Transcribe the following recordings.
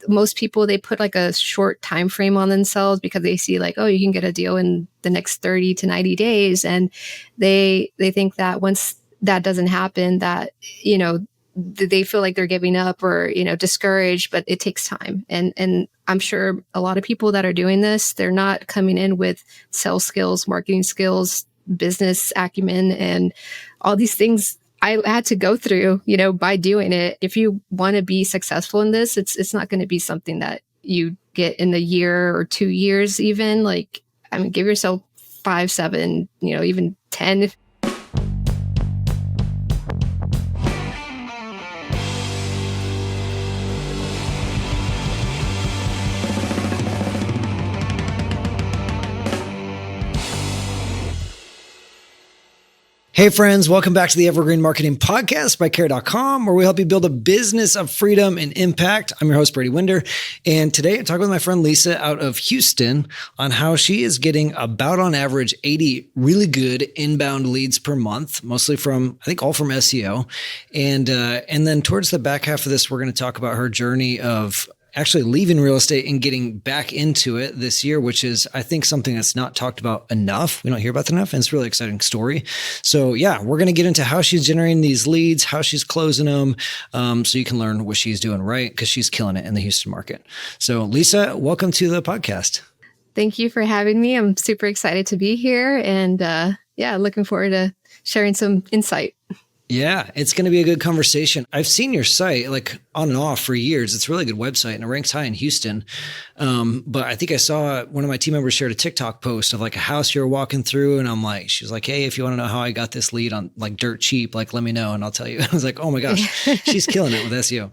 most people, they put like a short time frame on themselves because they see like, oh, you can get a deal in the next 30 to 90 days. And they think that once that doesn't happen, that, they feel like they're giving up or, discouraged, but it takes time. And I'm sure a lot of people that are doing this, they're not coming in with sales skills, marketing skills, business acumen, and all these things I had to go through, by doing it. If you want to be successful in this, it's not going to be something that you get in a year or 2 years even. Like, give yourself 5, 7, even 10. Hey friends, welcome back to the Evergreen Marketing Podcast by Care.com, where we help you build a business of freedom and impact. I'm your host, Brady Winder. And today I'm talking with my friend Lisa out of Houston on how she is getting about on average 80 really good inbound leads per month, mostly from, I think all from SEO. And then towards the back half of this, we're going to talk about her journey of actually leaving real estate and getting back into it this year, which is, I think, something that's not talked about enough. We don't hear about that enough, and it's a really exciting story. So yeah, we're going to get into how she's generating these leads, how she's closing them, so you can learn what she's doing right, because she's killing it in the Houston market. So Lisa, welcome to the podcast. Thank you for having me. I'm super excited to be here, and looking forward to sharing some insight. Yeah, it's going to be a good conversation. I've seen your site like on and off for years. It's a really good website and it ranks high in Houston. But I think I saw one of my team members shared a TikTok post of like a house you were walking through. And I'm like, she was like, hey, if you want to know how I got this lead on like dirt cheap, like, let me know and I'll tell you. I was like, oh my gosh, she's killing it with SEO.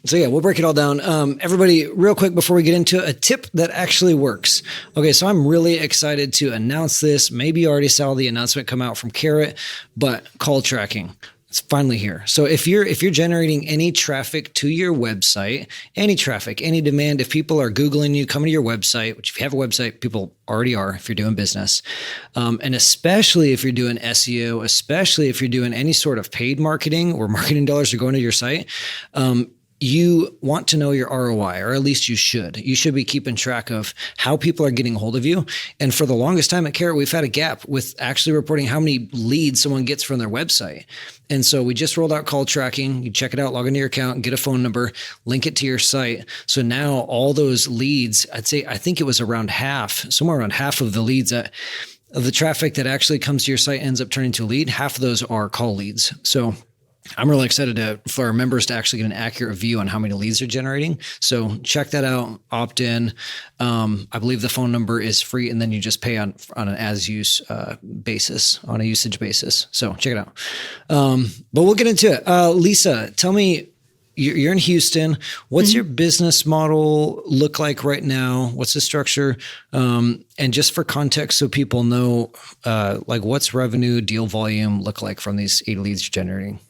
So yeah, we'll break it all down. Everybody, real quick before we get into a tip that actually works. Okay, so I'm really excited to announce this. Maybe you already saw the announcement come out from Carrot, but call tracking. It's finally here. So if you're generating any traffic to your website, any traffic, any demand, if people are Googling you, coming to your website, which if you have a website, people already are if you're doing business, and especially if you're doing SEO, especially if you're doing any sort of paid marketing or marketing dollars are going to your site, you want to know your ROI, or at least you should. You should be keeping track of how people are getting a hold of you. And for the longest time at Carrot, we've had a gap with actually reporting how many leads someone gets from their website. And so we just rolled out call tracking. You check it out, log into your account, and get a phone number, link it to your site. So now all those leads, I think it was around half, somewhere around half of the leads of the traffic that actually comes to your site ends up turning to a lead. Half of those are call leads. So I'm really excited for our members to actually get an accurate view on how many leads they're generating. So check that out, opt in. I believe the phone number is free, and then you just pay on an as-use basis, on a usage basis. So check it out. But we'll get into it. Lisa, tell me, you're in Houston. What's your business model look like right now? What's the structure? And just for context, so people know, like what's revenue, deal volume look like from these 80 leads you're generating?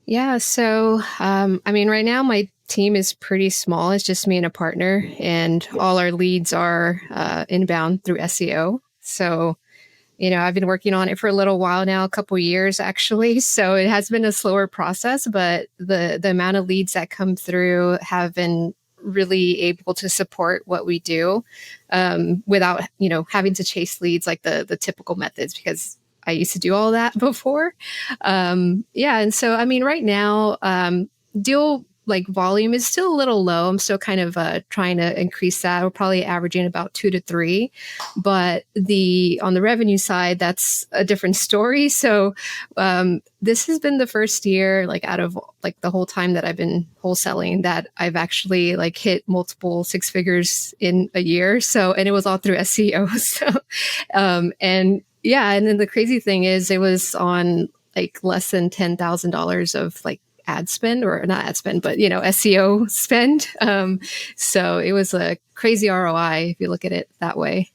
Yeah. So, right now my team is pretty small. It's just me and a partner, and all our leads are inbound through SEO. So, I've been working on it for a little while now, a couple of years actually. So it has been a slower process, but the amount of leads that come through have been really able to support what we do without, having to chase leads like the typical methods, because I used to do all that before. And so, right now, deal like volume is still a little low. I'm still kind of trying to increase that. We're probably averaging about 2 to 3, but on the revenue side, that's a different story. So this has been the first year, like out of like the whole time that I've been wholesaling, that I've actually like hit multiple 6 figures in a year. So, and it was all through SEO. So, and then the crazy thing is it was on like less than $10,000 of like ad spend, or not ad spend, but, SEO spend. So it was a crazy ROI if you look at it that way.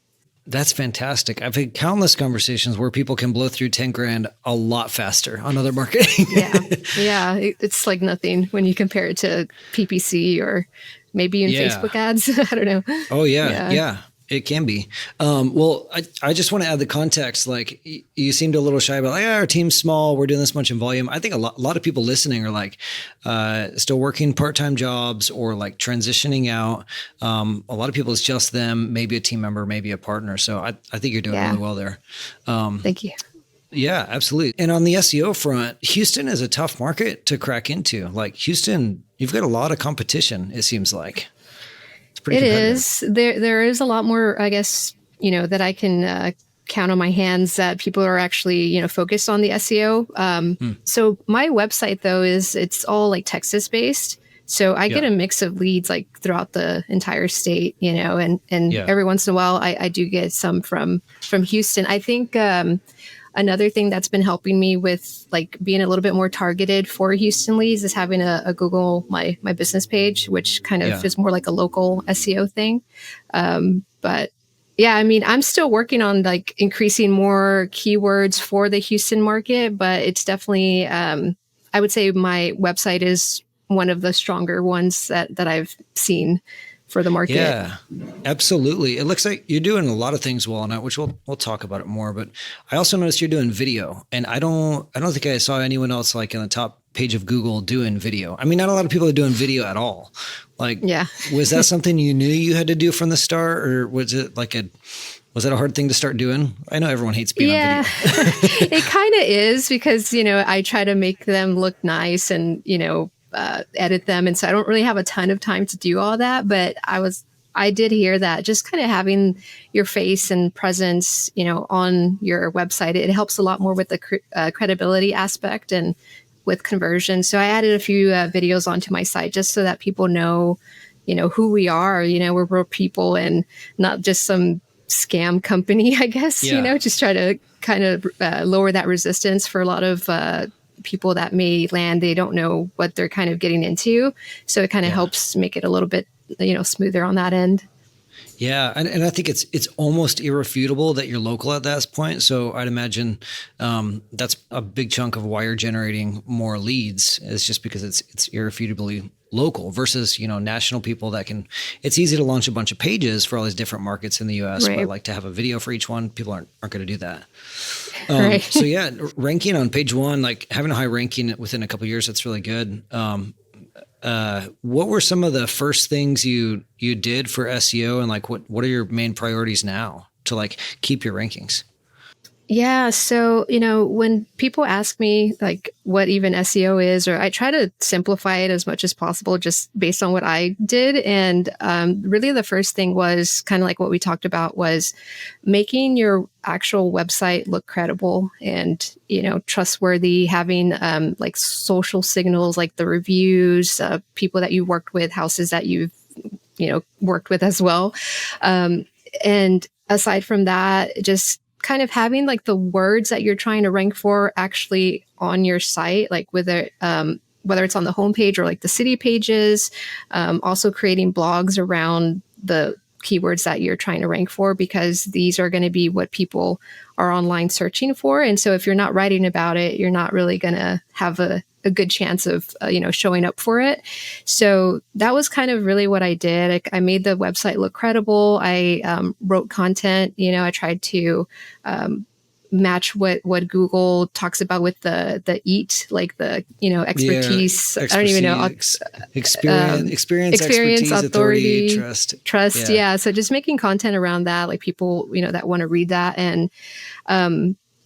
That's fantastic. I've had countless conversations where people can blow through 10 grand a lot faster on other marketing. Yeah. It's like nothing when you compare it to PPC or maybe even Facebook ads. I don't know. Oh yeah. It can be. Well, I just want to add the context. Like you seemed a little shy about like, our team's small. We're doing this much in volume. I think a lot of people listening are like still working part-time jobs or like transitioning out. A lot of people, it's just them, maybe a team member, maybe a partner. So I think you're doing really well there. Thank you. Yeah, absolutely. And on the SEO front, Houston is a tough market to crack into. Like Houston, you've got a lot of competition, it seems like. It is. There is a lot more, I guess, that I can count on my hands that people are actually, focused on the SEO. So my website, though, it's all like Texas based. So I get a mix of leads like throughout the entire state, and every once in a while I do get some from Houston. I think another thing that's been helping me with like being a little bit more targeted for Houston leads is having a Google my business page, which kind of is more like a local SEO thing. But yeah, I mean, I'm still working on like increasing more keywords for the Houston market, but it's definitely, I would say my website is one of the stronger ones that I've seen for the market. Yeah, absolutely. It looks like you're doing a lot of things well on it, which we'll talk about it more. But I also noticed you're doing video, and I don't think I saw anyone else like in the top page of Google doing video. I mean, not a lot of people are doing video at all. Like, was that something you knew you had to do from the start, or was it like was that a hard thing to start doing? I know everyone hates being on video. It kind of is because, I try to make them look nice and, edit them. And so I don't really have a ton of time to do all that, but I did hear that just kind of having your face and presence, on your website, it helps a lot more with the credibility aspect and with conversion. So I added a few videos onto my site just so that people know, who we are, we're real people and not just some scam company, I guess, just try to kind of lower that resistance for a lot of people that may land, they don't know what they're kind of getting into. So it kind of helps make it a little bit, smoother on that end. Yeah. And I think it's almost irrefutable that you're local at that point. So I'd imagine that's a big chunk of why you're generating more leads is just because it's irrefutably local versus, national people it's easy to launch a bunch of pages for all these different markets in the US, but like to have a video for each one, people aren't going to do that. So yeah, ranking on page one, like having a high ranking within a couple of years, that's really good. What were some of the first things you did for SEO and like, what are your main priorities now to like keep your rankings? Yeah. So, when people ask me like what even SEO is, or I try to simplify it as much as possible, just based on what I did. And really the first thing was kind of like what we talked about was making your actual website look credible and, trustworthy, having like social signals, like the reviews, people that you worked with, houses that you've, worked with as well. And aside from that, just kind of having like the words that you're trying to rank for actually on your site, like whether it's on the homepage or like the city pages, also creating blogs around the keywords that you're trying to rank for, because these are going to be what people are online searching for. And so if you're not writing about it, you're not really going to have a good chance of, showing up for it. So that was kind of really what I did. I made the website look credible. I wrote content, I tried to match what Google talks about with the EAT, like the, expertise. I don't even know. Experience, expertise, authority, trust. Yeah. So just making content around that, like people, that want to read that. And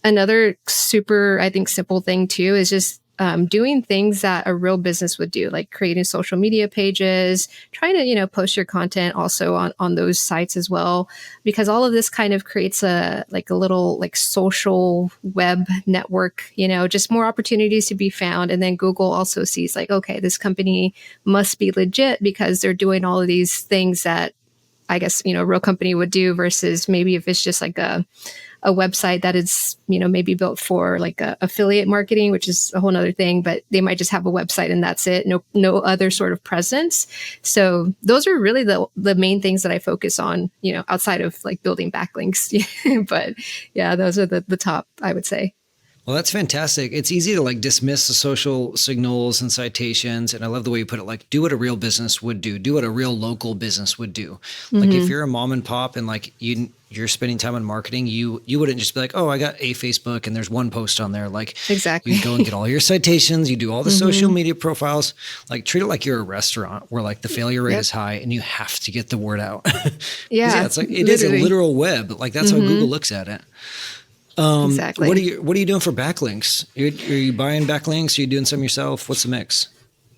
another super, I think, simple thing too is just doing things that a real business would do, like creating social media pages, trying to, post your content also on those sites as well, because all of this kind of creates a little like social web network, just more opportunities to be found. And then Google also sees like, okay, this company must be legit because they're doing all of these things that I guess, a real company would do versus maybe if it's just like a website that is, maybe built for like affiliate marketing, which is a whole nother thing, but they might just have a website and that's it. No other sort of presence. So those are really the main things that I focus on, outside of like building backlinks. But yeah, those are the top, I would say. Well, that's fantastic. It's easy to like dismiss the social signals and citations. And I love the way you put it, like do what a real business would do what a real local business would do. Like if you're a mom and pop and like you're spending time on marketing, you wouldn't just be like, oh, I got a Facebook and there's one post on there. Like Exactly. you go and get all your citations, you do all the social media profiles, like treat it like you're a restaurant where like the failure rate is high and you have to get the word out. Yeah. It's like, it is a literal web. Like that's how Google looks at it. Exactly. What are you doing for backlinks? Are you buying backlinks? Are you doing some yourself? What's the mix?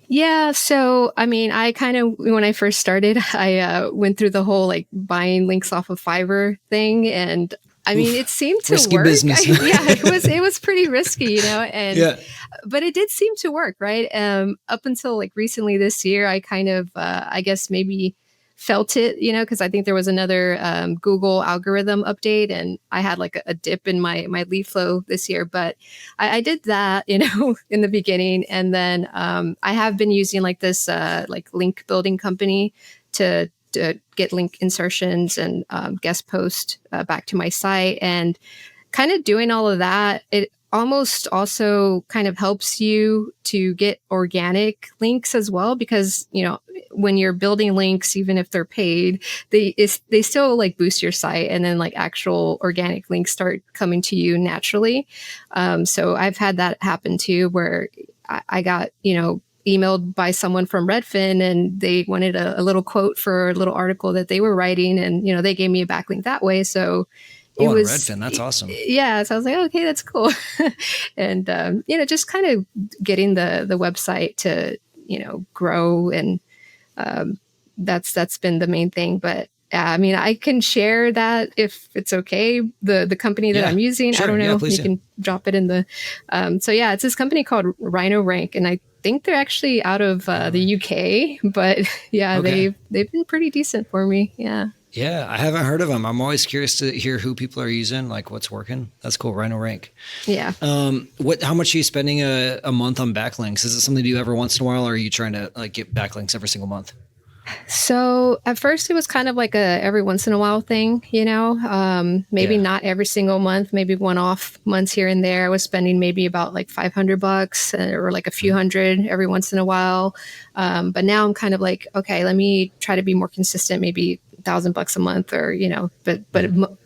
Yeah. So, I mean, I kind of, when I first started, I went through the whole like buying links off of Fiverr thing. And I mean, it seemed to risky work. Business. Yeah, it was pretty risky, you know, and, but it did seem to work. Right. Up until like recently this year, I kind of, I guess maybe felt it, you know, because I think there was another Google algorithm update and I had like a dip in my lead flow this year. But I did that, you know, in the beginning. And then I have been using like this like link building company to get link insertions and guest post back to my site. And kind of doing all of that, it almost also kind of helps you to get organic links as well, because, you know, when you're building links, even if they're paid, they still like boost your site, and then like actual organic links start coming to you naturally. So I've had that happen too, where I got, you know, emailed by someone from Redfin and they wanted a little quote for a little article that they were writing, and, you know, they gave me a backlink that way. So it was Redfin. That's awesome. Yeah. So I was like, okay, that's cool. And, you know, just kind of getting the website to, you know, grow. And that's been the main thing. But I mean, I can share that if it's okay. The company that I'm using, sure. I don't know, you can drop it in the, so yeah, it's this company called Rhino Rank. And I think they're actually out of the UK, but yeah, they've been pretty decent for me. Yeah. Yeah, I haven't heard of them. I'm always curious to hear who people are using, like what's working. That's cool. Rhino Rank. Yeah. How much are you spending a month on backlinks? Is it something you do every once in a while, or are you trying to like get backlinks every single month? So at first it was kind of like a every once in a while thing, you know, maybe not every single month, maybe one-off months here and there. I was spending maybe about like $500 or like a few hundred every once in a while. But now I'm kind of like, okay, let me try to be more consistent, maybe $1,000 a month, or, you know, but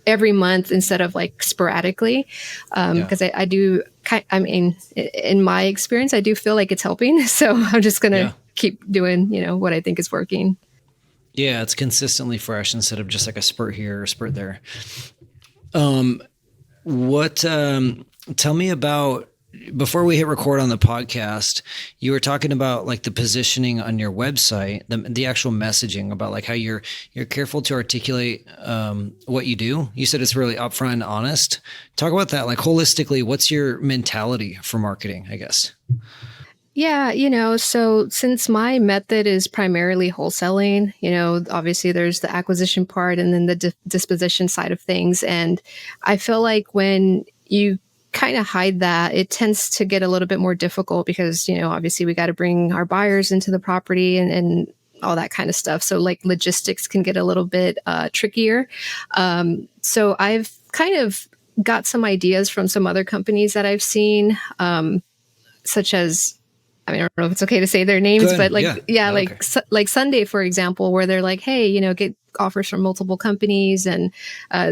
every month instead of like sporadically. Because I do, I mean, in my experience, I do feel like it's helping. So I'm just going to keep doing, you know, what I think is working. Yeah, it's consistently fresh instead of just like a spurt here or a spurt there. Tell me about, before we hit record on the podcast, you were talking about like the positioning on your website, the actual messaging about like how you're careful to articulate what you do. You said it's really upfront and honest. Talk about that, like holistically, what's your mentality for marketing, I guess? Yeah, you know, so since my method is primarily wholesaling, you know, obviously there's the acquisition part and then the disposition side of things. And I feel like when you kind of hide that, it tends to get a little bit more difficult because, you know, obviously we got to bring our buyers into the property and all that kind of stuff. So like logistics can get a little bit trickier. So I've kind of got some ideas from some other companies that I've seen, such as, I mean, I don't know if it's okay to say their names, but like, like Sunday, for example, where they're like, hey, you know, get offers from multiple companies. And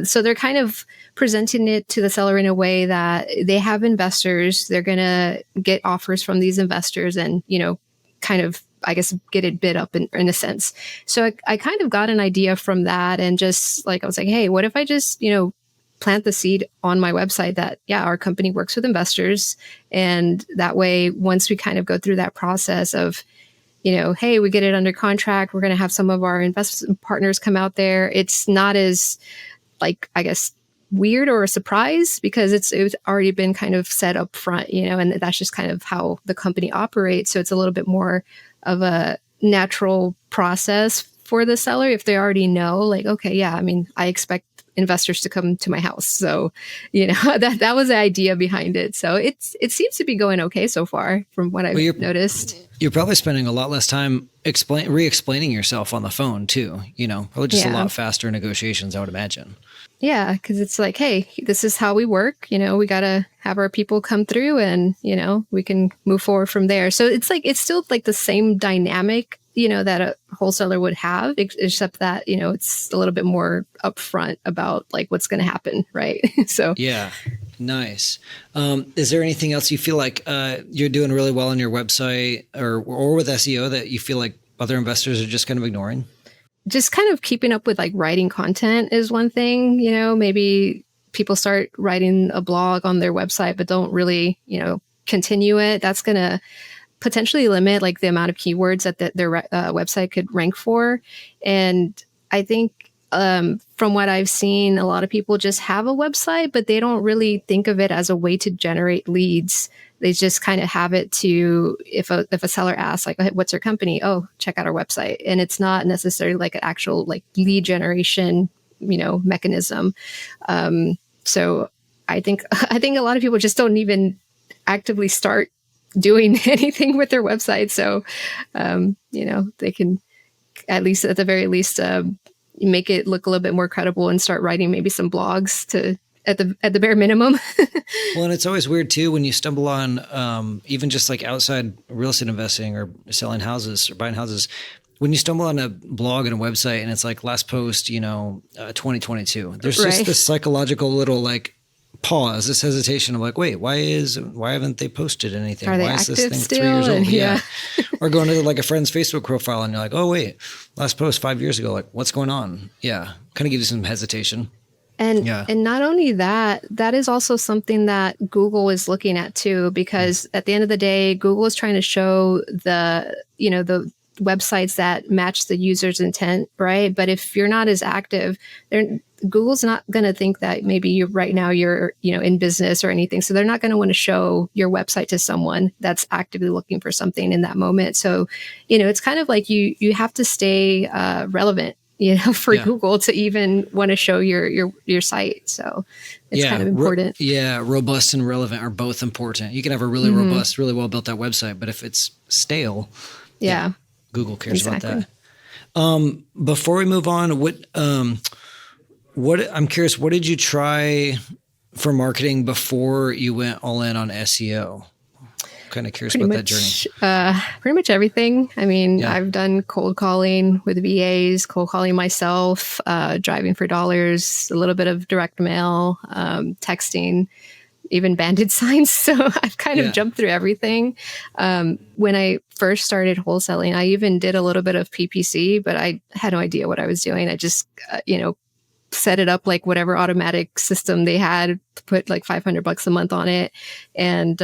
so they're kind of presenting it to the seller in a way that they have investors. They're going to get offers from these investors and, you know, kind of, I guess, get it bid up in a sense. So I kind of got an idea from that. And just like, I was like, hey, what if I just, you know, plant the seed on my website that, yeah, our company works with investors. And that way, once we kind of go through that process of, you know, hey, we get it under contract, we're going to have some of our investment partners come out there. It's not as like, I guess, weird or a surprise because it's already been kind of set up front, you know, and that's just kind of how the company operates. So it's a little bit more of a natural process for the seller if they already know, like, okay, yeah, I mean, I expect investors to come to my house. So, you know, that was the idea behind it. So it seems to be going okay so far from what I've noticed. You're probably spending a lot less time re-explaining yourself on the phone too. Probably just a lot faster negotiations, I would imagine. Yeah, because it's like, hey, this is how we work. We got to have our people come through and, we can move forward from there. So it's like, it's still like the same dynamic, that a wholesaler would have, except that, it's a little bit more upfront about like what's going to happen. Right. So, yeah. Nice. Is there anything else you feel like you're doing really well on your website or with SEO that you feel like other investors are just kind of ignoring? Just kind of keeping up with like writing content is one thing. Maybe people start writing a blog on their website, but don't really, continue it. That's going to potentially limit like the amount of keywords that their website could rank for. And I think from what I've seen, a lot of people just have a website, but they don't really think of it as a way to generate leads. They just kind of have it to, if a seller asks like, what's your company? Oh, check out our website. And it's not necessarily like an actual like lead generation, mechanism. So I think a lot of people just don't even actively start doing anything with their website. So, they can at the very least, make it look a little bit more credible and start writing maybe some blogs at the bare minimum. Well, and it's always weird too when you stumble on even just like outside real estate investing or selling houses or buying houses. When you stumble on a blog and a website and it's like last post, 2022, there's just this psychological little like pause, this hesitation of like, wait, why haven't they posted anything? Why is this thing still? 3 years old? Yeah. Or going to like a friend's Facebook profile and you're like, oh wait, last post 5 years ago, like what's going on? Yeah. Kind of gives you some hesitation. And not only that is also something that Google is looking at too, because at the end of the day, Google is trying to show the websites that match the user's intent, right? But if you're not as active, Google's not going to think that maybe you're in business or anything. So they're not going to want to show your website to someone that's actively looking for something in that moment. So, it's kind of like you have to stay relevant, for Google to even want to show your site. So it's kind of important. Robust and relevant are both important. You can have a really robust, really well built out website, but if it's stale, Google cares about that. Before we move on, what I'm curious, what did you try for marketing before you went all in on SEO? Kind of curious about that journey. Pretty much everything. I mean, I've done cold calling with VAs, cold calling myself, driving for dollars, a little bit of direct mail, texting, even bandit signs. So I've kind of jumped through everything. When I first started wholesaling, I even did a little bit of PPC, but I had no idea what I was doing. I just, set it up like whatever automatic system they had, put like $500 a month on it. And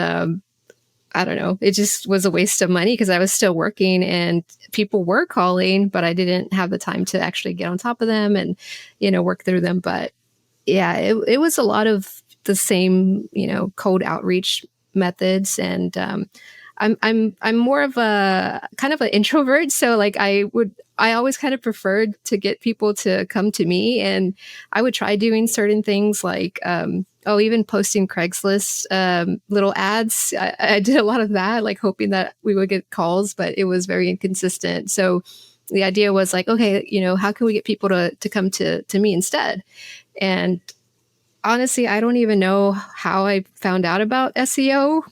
I don't know, it just was a waste of money because I was still working and people were calling, but I didn't have the time to actually get on top of them and, work through them. But yeah, it was a lot of the same, cold outreach methods. And I'm more of a kind of an introvert. So like I always kind of preferred to get people to come to me, and I would try doing certain things like, even posting Craigslist little ads. I did a lot of that, like hoping that we would get calls, but it was very inconsistent. So the idea was like, okay, how can we get people to come to me instead? And honestly, I don't even know how I found out about SEO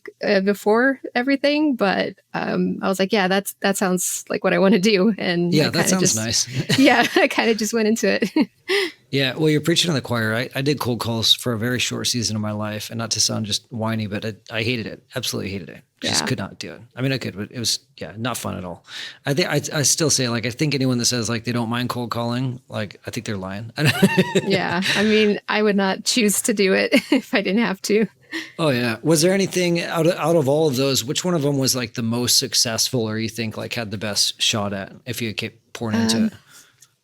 before everything, but I was like, yeah, that sounds like what I want to do. And that sounds nice. I kind of just went into it. Yeah, well, you're preaching to the choir. I did cold calls for a very short season of my life, and not to sound just whiny, but I hated it. Absolutely hated it. Just could not do it. I mean, I could, but it was not fun at all. I think I still say like I think anyone that says like they don't mind cold calling, like I think they're lying. Yeah, I mean, I would not choose to do it if I didn't have to. Oh yeah. Was there anything out of all of those? Which one of them was like the most successful, or you think like had the best shot at if you kept pouring into it?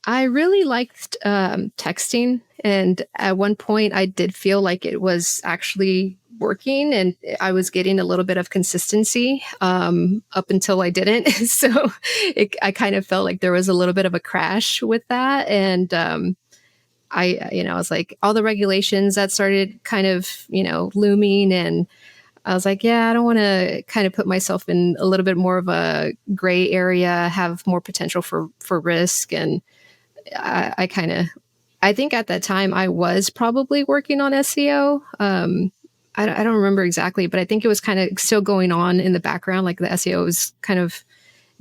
I really liked texting, and at one point I did feel like it was actually working and I was getting a little bit of consistency up until I didn't. So I kind of felt like there was a little bit of a crash with that. And I was like, all the regulations that started kind of, looming, and I was like, yeah, I don't want to kind of put myself in a little bit more of a gray area, have more potential for risk. And I kind of, I think at that time I was probably working on SEO. I don't remember exactly, but I think it was kind of still going on in the background. Like the SEO was kind of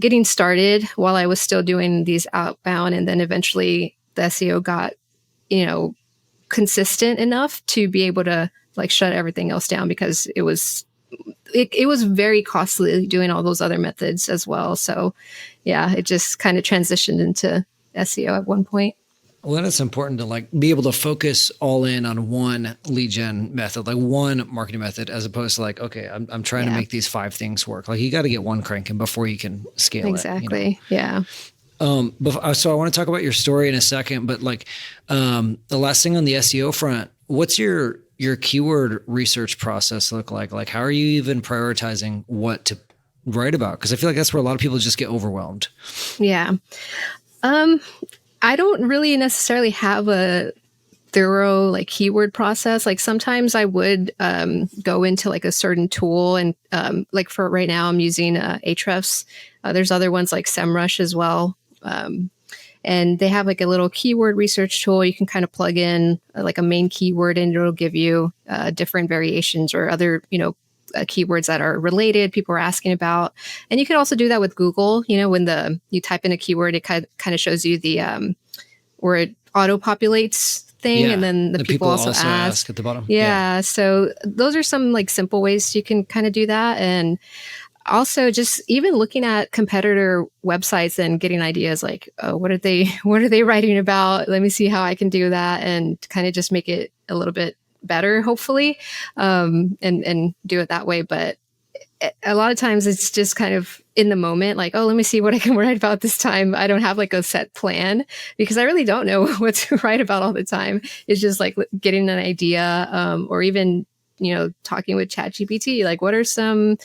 getting started while I was still doing these outbound. And then eventually the SEO got, you know, consistent enough to be able to like shut everything else down because it was very costly doing all those other methods as well. So yeah, it just kind of transitioned into SEO at one point. Well, then it's important to like be able to focus all in on one lead gen method, like one marketing method, as opposed to like, okay, I'm trying to make these 5 things work. Like you got to get one cranking before you can scale it. Exactly. Yeah. So I want to talk about your story in a second, but like the last thing on the SEO front, what's your keyword research process look like? Like, how are you even prioritizing what to write about? Because I feel like that's where a lot of people just get overwhelmed. Yeah. I don't really necessarily have a thorough like keyword process. Like sometimes I would go into like a certain tool and like for right now I'm using Ahrefs. There's other ones like SEMrush as well. And they have like a little keyword research tool. You can kind of plug in like a main keyword and it'll give you different variations or other, keywords that are related, people are asking about. And you can also do that with Google. When you type in a keyword, it kind of shows you the where it auto populates thing. Yeah, And then the people also ask at the bottom. Yeah. So those are some like simple ways you can kind of do that. And also just even looking at competitor websites and getting ideas like, oh, what are they writing about? Let me see how I can do that and kind of just make it a little bit better, hopefully, and do it that way. But a lot of times it's just kind of in the moment, like, oh, let me see what I can write about this time. I don't have like a set plan because I really don't know what to write about all the time. It's just like getting an idea, or even, talking with ChatGPT, like what are some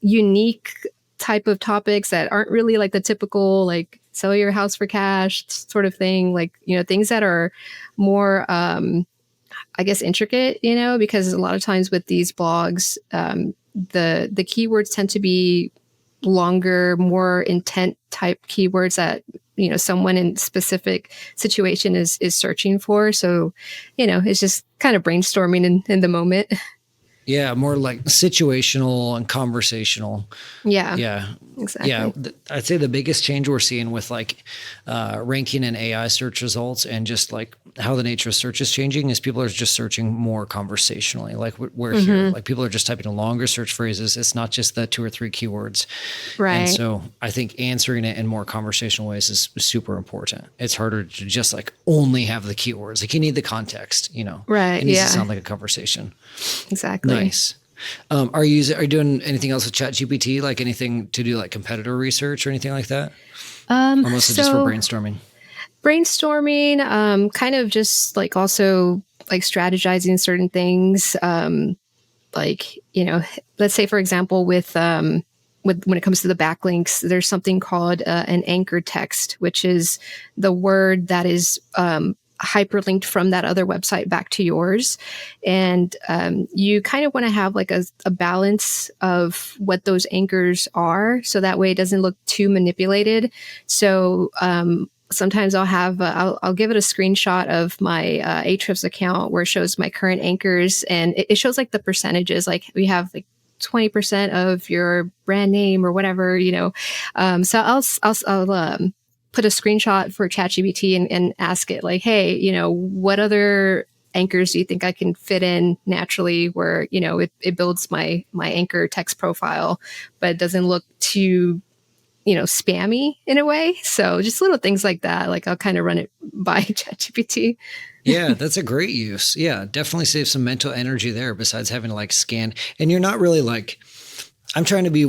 unique type of topics that aren't really like the typical, like sell your house for cash sort of thing. Like, things that are more, I guess, intricate, because a lot of times with these blogs, the keywords tend to be longer, more intent type keywords that, someone in specific situation is searching for. So, it's just kind of brainstorming in the moment. Yeah, more like situational and conversational. Yeah. Yeah. Exactly. Yeah. I'd say the biggest change we're seeing with like ranking and AI search results and just like how the nature of search is changing is people are just searching more conversationally. Like we're here, like people are just typing in longer search phrases. It's not just the 2 or 3 keywords. Right. And so I think answering it in more conversational ways is super important. It's harder to just like only have the keywords. Like you need the context, Right. It needs to sound like a conversation. Exactly. Nice. Are you doing anything else with ChatGPT, like anything to do like competitor research or anything like that? Or mostly just for brainstorming? Brainstorming, kind of just like also like strategizing certain things. Like, let's say, for example, with when it comes to the backlinks, there's something called an anchor text, which is the word that is hyperlinked from that other website back to yours. And you kind of want to have like a balance of what those anchors are. So that way it doesn't look too manipulated. So sometimes I'll give it a screenshot of my Ahrefs account where it shows my current anchors, and it shows like the percentages, like we have like 20% of your brand name or whatever, so I'll put a screenshot for ChatGPT and ask it like, hey, what other anchors do you think I can fit in naturally where, it builds my anchor text profile, but it doesn't look too, spammy in a way. So just little things like that. Like I'll kind of run it by ChatGPT. Yeah, that's a great use. Yeah, definitely save some mental energy there besides having to like scan. And you're not really like, I'm trying to be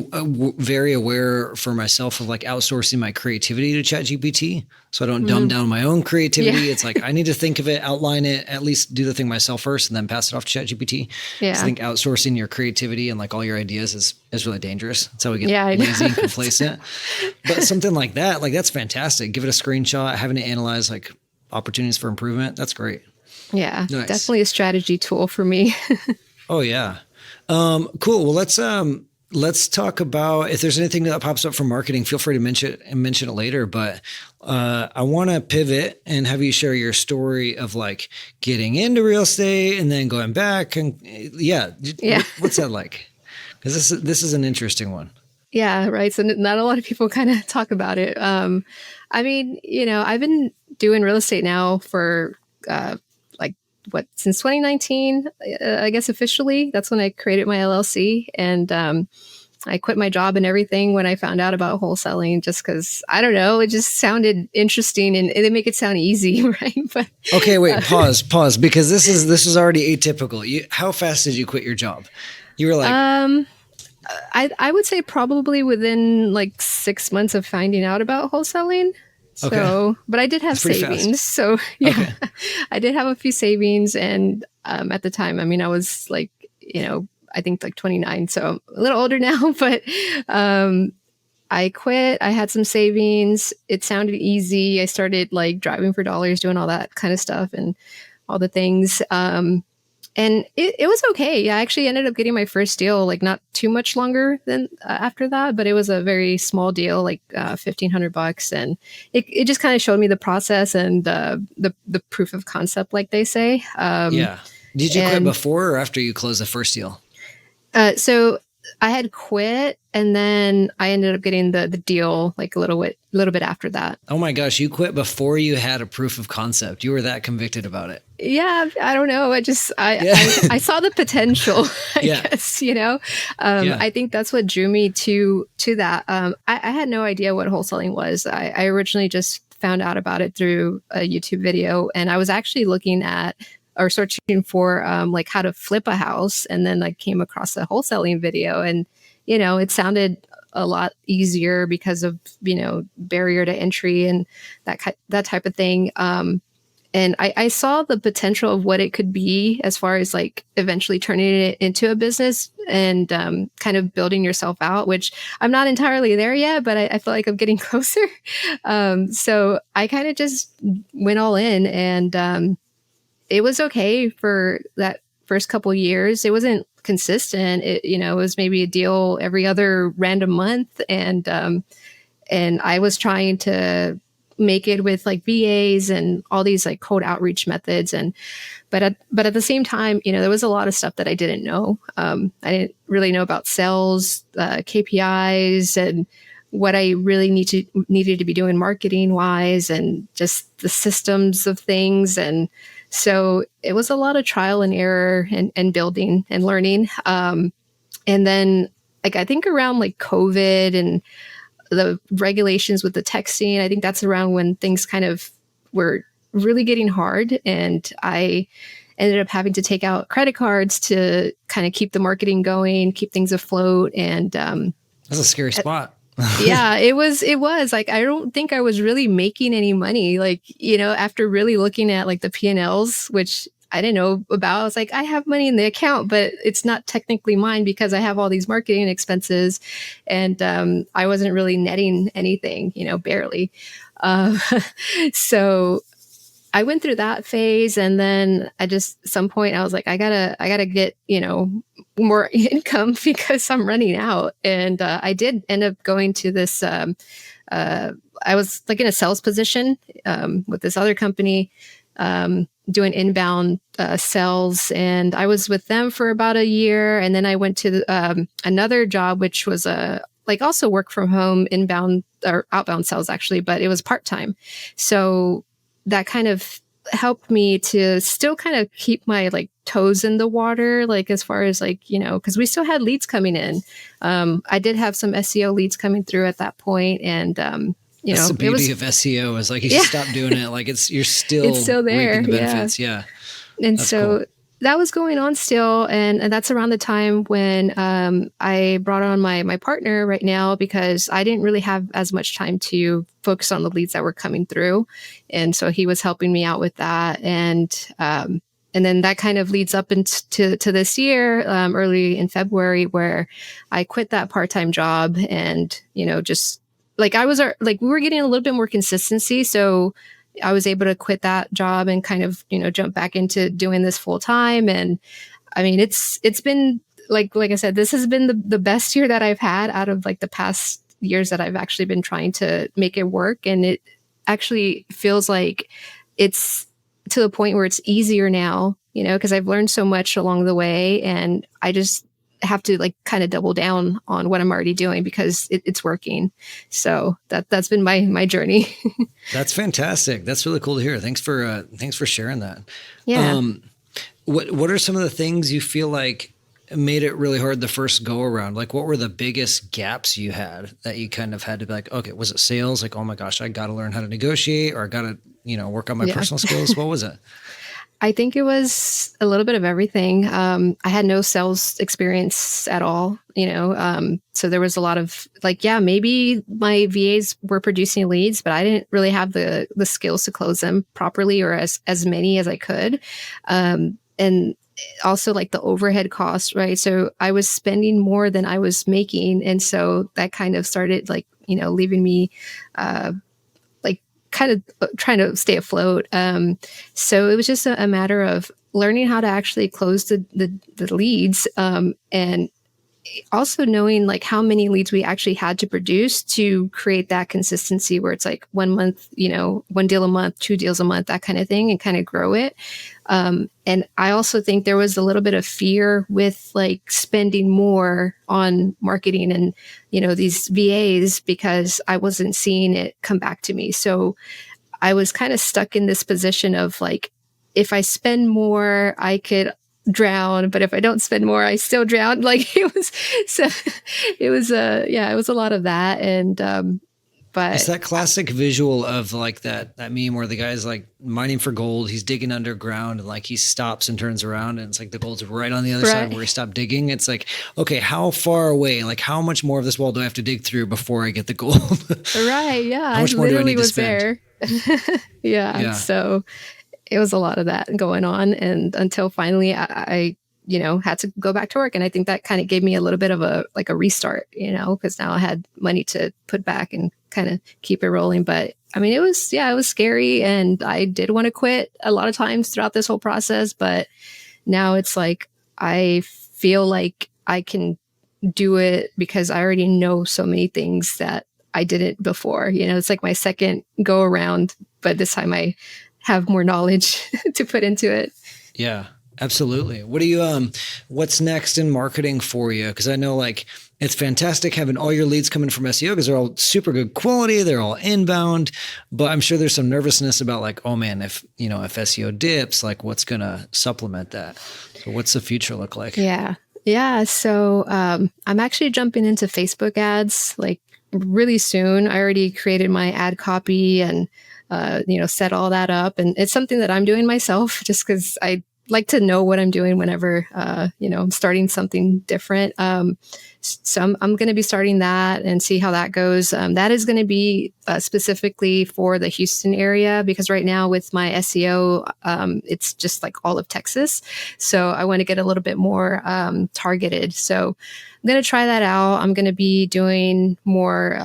very aware for myself of like outsourcing my creativity to ChatGPT so I don't dumb down my own creativity. Yeah. It's like I need to think of it, outline it, at least do the thing myself first and then pass it off to ChatGPT. Yeah. So I think outsourcing your creativity and like all your ideas is really dangerous. That's how we get lazy and complacent. But something like that, like that's fantastic. Give it a screenshot, having to analyze like opportunities for improvement. That's great. Yeah, nice. Definitely a strategy tool for me. Oh, yeah. Cool. Well, let's talk about if there's anything that pops up from marketing, feel free to mention it later. But I want to pivot and have you share your story of like getting into real estate and then going back. And yeah. What's that like? Because this is an interesting one. Yeah, right. So not a lot of people kind of talk about it. I mean, I've been doing real estate now for like since 2019, I guess officially. That's when I created my LLC, and I quit my job and everything when I found out about wholesaling, just because I don't know, it just sounded interesting and they make it sound easy, right? But okay, wait, pause, because this is already atypical. How fast did you quit your job? You were like, I would say probably within like 6 months of finding out about wholesaling. So, okay. But I did have savings. Fast. So yeah, okay. I did have a few savings. And at the time, I mean, I was like, I think like 29. So a little older now, but I quit. I had some savings. It sounded easy. I started like driving for dollars, doing all that kind of stuff and all the things. And it was okay. Yeah, I actually ended up getting my first deal, like not too much longer than after that, but it was a very small deal, like $1,500. And it just kind of showed me the process and the proof of concept, like they say. Yeah. Did you quit before or after you closed the first deal? So I had quit and then I ended up getting the deal like a little bit after that. Oh my gosh, you quit before you had a proof of concept. You were that convicted about it. Yeah, I don't know. I saw the potential, I guess, I think that's what drew me to that. I had no idea what wholesaling was. I originally just found out about it through a YouTube video, and I was actually looking at or searching for like how to flip a house, and then I came across a wholesaling video, and it sounded a lot easier because of barrier to entry and that type of thing. And I saw the potential of what it could be as far as like eventually turning it into a business and kind of building yourself out, which I'm not entirely there yet, but I feel like I'm getting closer. So I kind of just went all in, and it was okay for that first couple of years. It wasn't consistent. It was maybe a deal every other random month. And I was trying to make it with like VAs and all these like cold outreach methods. But at the same time, there was a lot of stuff that I didn't know. I didn't really know about sales, KPIs, and what I really needed to be doing marketing wise, and just the systems of things. And so it was a lot of trial and error and building and learning. And then like, I think around like COVID and the regulations with the texting, I think that's around when things kind of were really getting hard. And I ended up having to take out credit cards to kind of keep the marketing going, keep things afloat. And that's a scary spot. Yeah, it was like, I don't think I was really making any money. Like, after really looking at like the P&Ls, which I didn't know about, I was like, I have money in the account, but it's not technically mine because I have all these marketing expenses, and I wasn't really netting anything, barely. So I went through that phase, and then at some point I was like, I gotta get, more income because I'm running out. And I did end up going to this, I was like in a sales position with this other company, doing inbound sales. And I was with them for about a year. And then I went to another job, which was like also work from home, inbound or outbound sales actually, but it was part-time. So that kind of helped me to still kind of keep my like toes in the water, like as far as like, because we still had leads coming in. I did have some SEO leads coming through at that point, and that's the beauty of SEO is like you should stop doing it. Like you're still there, reaping the benefits. Yeah. And that's so cool. That was going on still. And that's around the time when I brought on my partner right now, because I didn't really have as much time to focus on the leads that were coming through. And so he was helping me out with that. And then that kind of leads up into this year, early in February, where I quit that part-time job, and, just like I was like, we were getting a little bit more consistency. So I was able to quit that job and kind of, jump back into doing this full time. And I mean, it's been like I said, this has been the best year that I've had out of like the past years that I've actually been trying to make it work. And it actually feels like it's to the point where it's easier now, because I've learned so much along the way, and I just have to like kind of double down on what I'm already doing because it's working. So that's been my journey. That's fantastic. That's really cool to hear. Thanks for sharing that. Yeah. What are some of the things you feel like made it really hard the first go around? Like, what were the biggest gaps you had that you kind of had to be like, okay, was it sales? Like, oh my gosh, I got to learn how to negotiate, or I got to, work on my personal skills. What was it? I think it was a little bit of everything. I had no sales experience at all, so there was a lot of like, yeah, maybe my VAs were producing leads, but I didn't really have the skills to close them properly or as many as I could. And also like the overhead costs, right? So I was spending more than I was making. And so that kind of started like, leaving me, kind of trying to stay afloat. So it was just a matter of learning how to actually close the leads, and also knowing like how many leads we actually had to produce to create that consistency where it's like 1 month, 1 deal a month, 2 deals a month, that kind of thing, and kind of grow it. And I also think there was a little bit of fear with like spending more on marketing and, these VAs because I wasn't seeing it come back to me. So I was kind of stuck in this position of like, if I spend more, I could drown, but if I don't spend more, I still drown. Like it was, so it was, it was a lot of that. And, but it's that classic visual of like that meme where the guy's like mining for gold. He's digging underground and like he stops and turns around and it's like the gold's right on the other side where he stopped digging. It's like, okay, how far away, like how much more of this wall do I have to dig through before I get the gold? Right. Yeah. How much more do I need to spend? Yeah. So it was a lot of that going on. And until finally I had to go back to work. And I think that kind of gave me a little bit of a restart, because now I had money to put back and kind of keep it rolling. But I mean, it was scary. And I did want to quit a lot of times throughout this whole process. But now it's like, I feel like I can do it because I already know so many things that I didn't before. It's like my second go around, but this time I have more knowledge to put into it. Yeah. Absolutely. What do you, what's next in marketing for you? Cause I know like it's fantastic having all your leads coming from SEO because they're all super good quality. They're all inbound, but I'm sure there's some nervousness about like, oh man, if SEO dips, like what's going to supplement that? So what's the future look like? Yeah. Yeah. So, I'm actually jumping into Facebook ads like really soon. I already created my ad copy and, set all that up. And it's something that I'm doing myself just cause I like to know what I'm doing whenever, I'm starting something different. So I'm going to be starting that and see how that goes. That is going to be specifically for the Houston area because right now with my SEO, it's just like all of Texas. So I want to get a little bit more targeted. So I'm going to try that out. I'm going to be doing more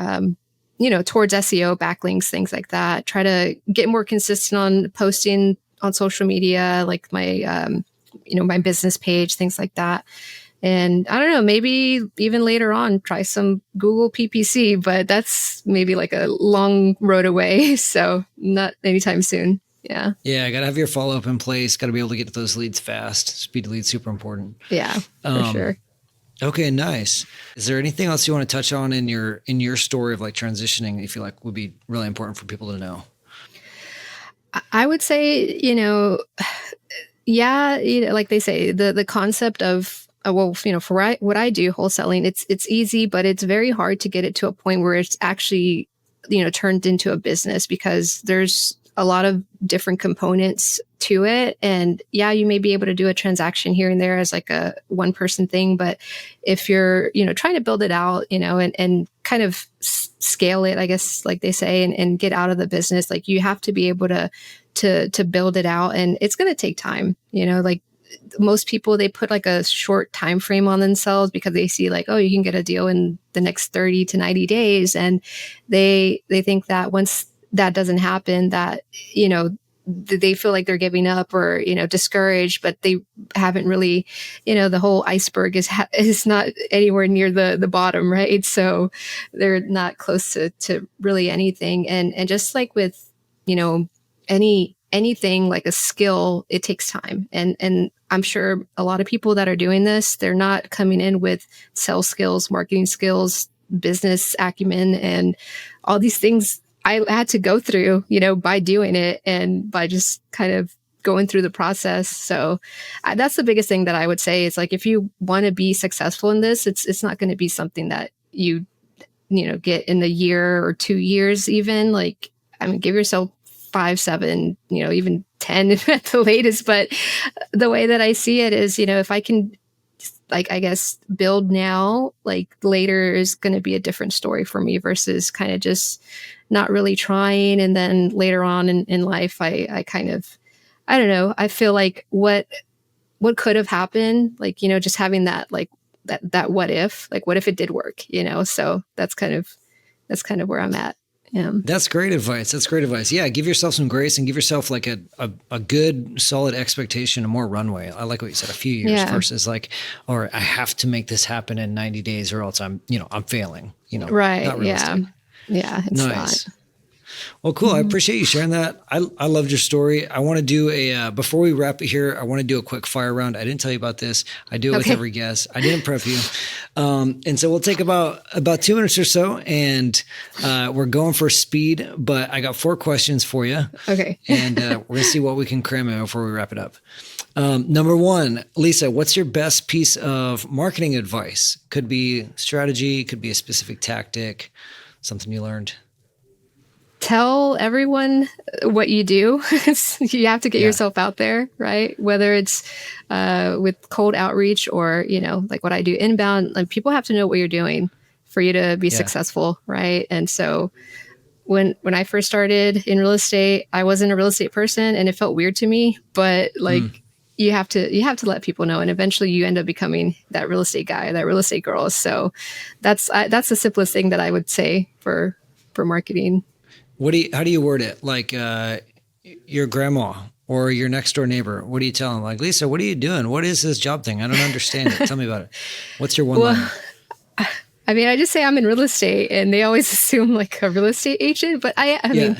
towards SEO, backlinks, things like that. Try to get more consistent on posting on social media, like my, my business page, things like that. And I don't know, maybe even later on, try some Google PPC, but that's maybe like a long road away. So not anytime soon. Yeah. Yeah. Got to have your follow-up in place. Got to be able to get to those leads fast. Speed to leads, super important. Yeah, for sure. Okay, nice. Is there anything else you want to touch on in your story of like transitioning that you feel like would be really important for people to know? I would say, like they say, the concept of, for what I do, wholesaling, it's easy, but it's very hard to get it to a point where it's actually, turned into a business because there's a lot of different components to it. And yeah, you may be able to do a transaction here and there as like a one person thing. But if you're, trying to build it out, and kind of scale it, I guess, like they say, and get out of the business, like you have to be able to build it out. And it's going to take time, like most people, they put like a short time frame on themselves because they see like, oh, you can get a deal in the next 30 to 90 days. And they think that once that doesn't happen, that, they feel like they're giving up or, discouraged, but they haven't really, the whole iceberg is not anywhere near the bottom, right? So they're not close to really anything. And just like with, anything like a skill, it takes time. And I'm sure a lot of people that are doing this, they're not coming in with sales skills, marketing skills, business acumen, and all these things I had to go through, by doing it and by just kind of going through the process. So that's the biggest thing that I would say is like, if you want to be successful in this, it's not going to be something that you get in a year or 2 years, even. Like, I mean, give yourself 5, 7, even 10 at the latest. But the way that I see it is, if I can, like, I guess, build now, like later is going to be a different story for me versus kind of just not really trying. And then later on in life, I kind of, I don't know, I feel like what could have happened, like, just having that, like that what if it did work, so that's kind of where I'm at. Yeah. That's great advice. That's great advice. Yeah. Give yourself some grace and give yourself like a good solid expectation and more runway. I like what you said, a few years versus like, or I have to make this happen in 90 days or else I'm failing, Right. Not realistic. Yeah. It's Nice. not. Well, cool. I appreciate you sharing that. I loved your story. I want to do before we wrap it here, I want to do a quick fire round. I didn't tell you about this. I do it with every guest. I didn't prep you. And so we'll take about 2 minutes or so and we're going for speed, but I got 4 questions for you. Okay. And we're going to see what we can cram in before we wrap it up. Number 1, Lisa, what's your best piece of marketing advice? Could be strategy, could be a specific tactic, something you learned. Tell everyone what you do. You have to get yourself out there, right? Whether it's with cold outreach or, like what I do inbound, like people have to know what you're doing for you to be successful, right? And so when I first started in real estate, I wasn't a real estate person and it felt weird to me, but like you have to let people know, and eventually you end up becoming that real estate guy, that real estate girl. So that's the simplest thing that I would say for marketing. How do you word it? Like your grandma or your next door neighbor, what do you tell them? Like, Lisa, what are you doing? What is this job thing? I don't understand it. Tell me about it. What's your one line? I mean, I just say I'm in real estate and they always assume like a real estate agent, but I mean,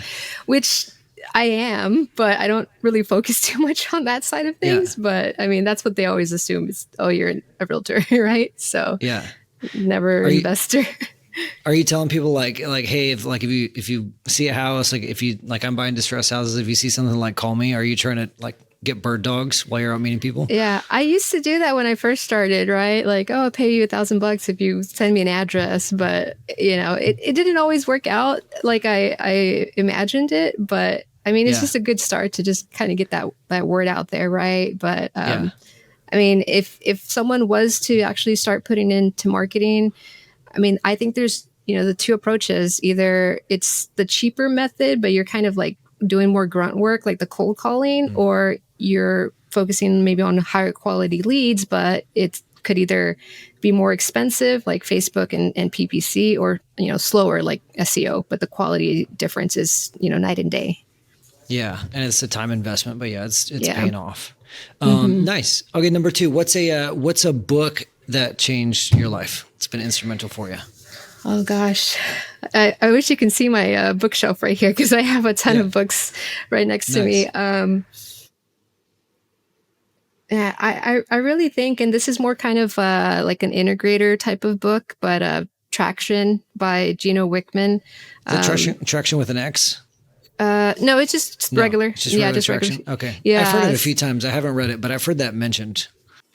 which I am, but I don't really focus too much on that side of things. Yeah. But I mean, that's what they always assume is, oh, you're a realtor, right? So never investor. Are you telling people like, hey, if you see a house, like if you, like I'm buying distressed houses, if you see something, like call me? Are you trying to like get bird dogs while you're out meeting people? Yeah. I used to do that when I first started, right? Like, oh, I'll pay you $1,000 if you send me an address. But it didn't always work out like I imagined it. But I mean, it's just a good start to just kind of get that word out there. Right. But, I mean, if someone was to actually start putting into marketing, I mean, I think there's, the 2 approaches. Either it's the cheaper method, but you're kind of like doing more grunt work, like the cold calling, or you're focusing maybe on higher quality leads, but it could either be more expensive, like Facebook and PPC, or, slower, like SEO, but the quality difference is, night and day. Yeah. And it's a time investment, but it's paying off. Nice. Okay. Number 2, what's a book that changed your life? It's been instrumental for you. Oh gosh. I wish you can see my bookshelf right here, because I have a ton of books right next to me. I really think, and this is more kind of like an integrator type of book, but Traction by Gino Wickman. Traction with an X? No, it's just regular. It's just regular Traction. Regular. Okay. Yeah. I've heard it a few times. I haven't read it, but I've heard that mentioned.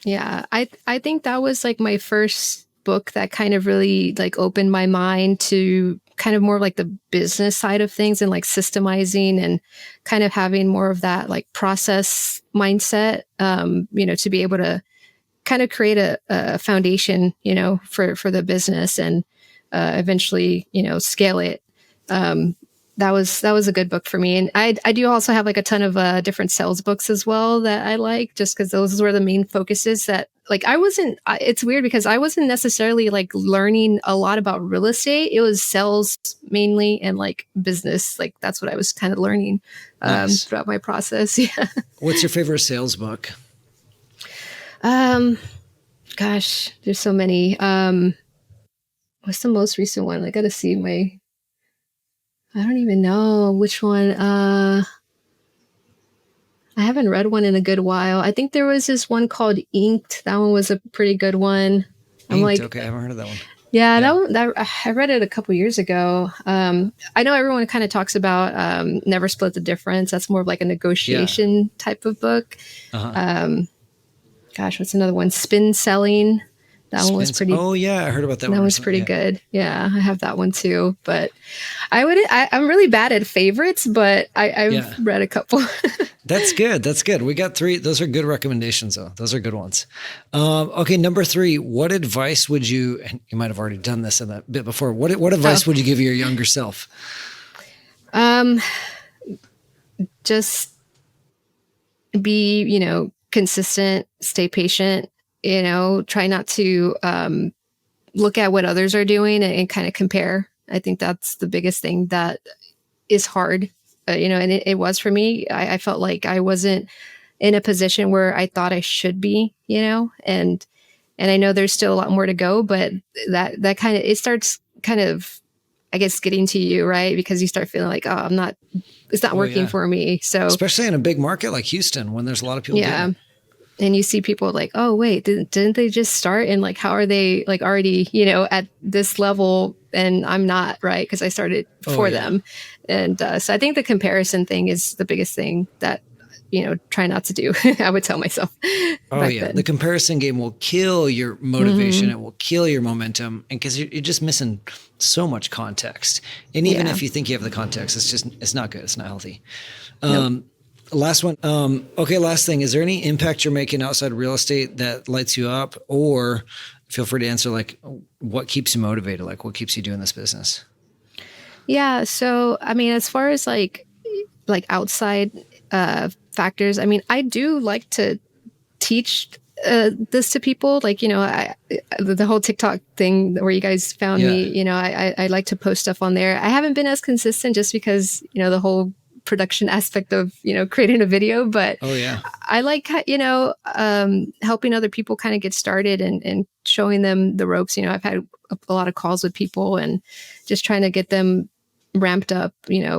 Yeah. I think that was like my first book that kind of really like opened my mind to kind of more like the business side of things and like systemizing and kind of having more of that like process mindset, to be able to kind of create a foundation, for the business and eventually, scale it. that was a good book for me. And I do also have like a ton of different sales books as well that I like, just because those were the main focuses that like it's weird because I wasn't necessarily like learning a lot about real estate. It was sales mainly and like business. Like that's what I was kind of learning Nice. throughout my process. Yeah. What's your favorite sales book? Gosh, there's so many. What's the most recent one? I got to see I don't even know which one. I haven't read one in a good while. I think there was this one called Inked. That one was a pretty good one. I'm Inked, like, okay, I haven't heard of that one. yeah, I read it a couple years ago. I know everyone kind of talks about Never Split the Difference. That's more of like a negotiation type of book. Uh-huh. Gosh, what's another one? Spin Selling. That one was pretty. Oh yeah, I heard about that one. That was pretty good. Yeah, I have that one too. But I'm really bad at favorites, but I've read a couple. That's good. That's good. We got 3. Those are good recommendations though. Those are good ones. Okay. Number 3, what advice would you, and you might've already done this in that bit before. What advice would you give your younger self? Just be, consistent, stay patient, try not to look at what others are doing and kind of compare. I think that's the biggest thing that is hard, and it was for me. I felt like I wasn't in a position where I thought I should be, and I know there's still a lot more to go, but that kind of, it starts kind of, I guess, getting to you, right? Because you start feeling like, oh, it's not working for me. So especially in a big market like Houston, when there's a lot of people. Yeah. And you see people like, oh, wait, didn't they just start? And like, how are they like already, at this level? And I'm not, right? Because I started before them. And so I think the comparison thing is the biggest thing that, try not to do. I would tell myself. Oh yeah. Then. The comparison game will kill your motivation. Mm-hmm. It will kill your momentum. And because you're just missing so much context. And even if you think you have the context, it's not good. It's not healthy. Nope. Last one. Okay. Last thing. Is there any impact you're making outside real estate that lights you up? Or feel free to answer, like, what keeps you motivated? Like, what keeps you doing this business? Yeah. So, I mean, as far as like outside factors, I mean, I do like to teach this to people. Like, the whole TikTok thing where you guys found me, I like to post stuff on there. I haven't been as consistent just because, the whole production aspect of, creating a video, but I like, helping other people kind of get started and showing them the ropes. I've had a lot of calls with people and just trying to get them ramped up,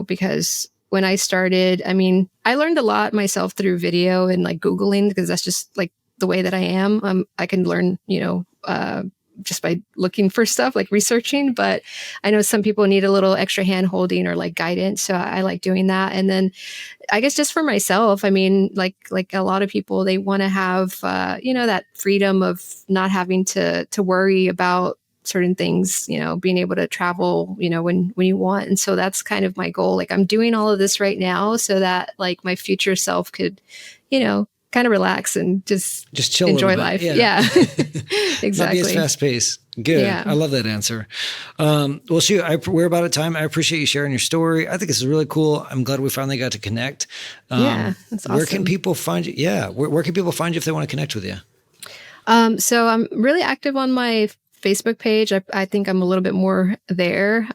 because when I started, I mean, I learned a lot myself through video and like Googling, because that's just like the way that I am. I can learn, just by looking for stuff, like researching, but I know some people need a little extra hand holding or like guidance. So I like doing that. And then I guess just for myself, I mean, like a lot of people, they want to have, that freedom of not having to worry about certain things, being able to travel, when you want. And so that's kind of my goal. Like I'm doing all of this right now so that like my future self could, kind of relax and just chill, enjoy life. Yeah. Exactly. Not be as fast paced. Good. Yeah. I love that answer. Well, shoot, we're about at time. I appreciate you sharing your story. I think this is really cool. I'm glad we finally got to connect. That's awesome. Where can people find you? Yeah. Where can people find you if they want to connect with you? So I'm really active on my Facebook page. I think I'm a little bit more there.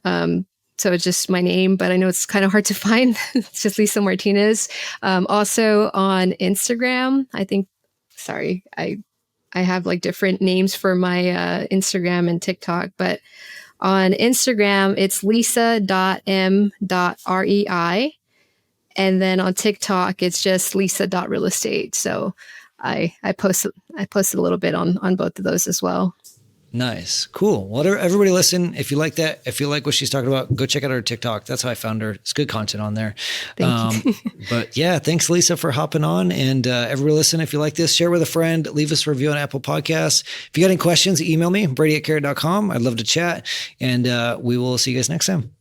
So it's just my name, but I know it's kind of hard to find. It's just Lisa Martinez. Also on Instagram, I have like different names for my Instagram and TikTok, but on Instagram, it's lisa.m.rei. And then on TikTok, it's just lisa.realestate. So I post a little bit on both of those as well. Nice. Cool. Well, everybody listen, if you like that, if you like what she's talking about, go check out her TikTok. That's how I found her. It's good content on there. Thank you. But yeah, thanks Lisa for hopping on, and everybody listen, if you like this, share with a friend, leave us a review on Apple Podcasts. If you got any questions, email me, brady@carrot.com. I'd love to chat, and we will see you guys next time.